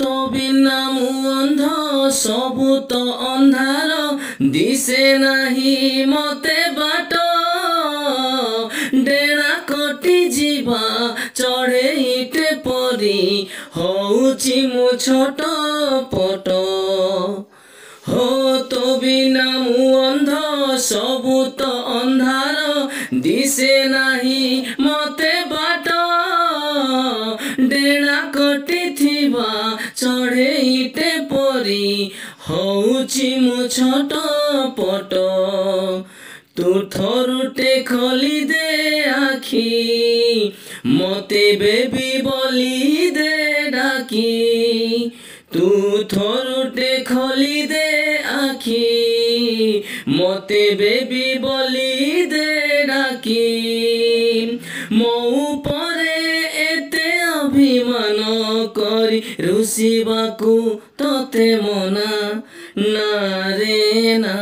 तो बिना मु अंध सबु तो अंधार दिसे नाही मते बाट डेणा कटि जीवा चढ़े इटे परी होउची मु छोट पट हो तो बिना मु अंध सबु तो अंधार दिसे नाही मते बाट डेणा कटि थिबा चढ़े इटे परी होउची मु छोट पट तू थरुटे खोली दे आखी मते बेबी बोली दे डाकी तू थरुटे खोली दे आखी मते बेबी बोली दे डाकी मो उपरे एते अभिमान करी रुसिबाकू तते मना ना रे ना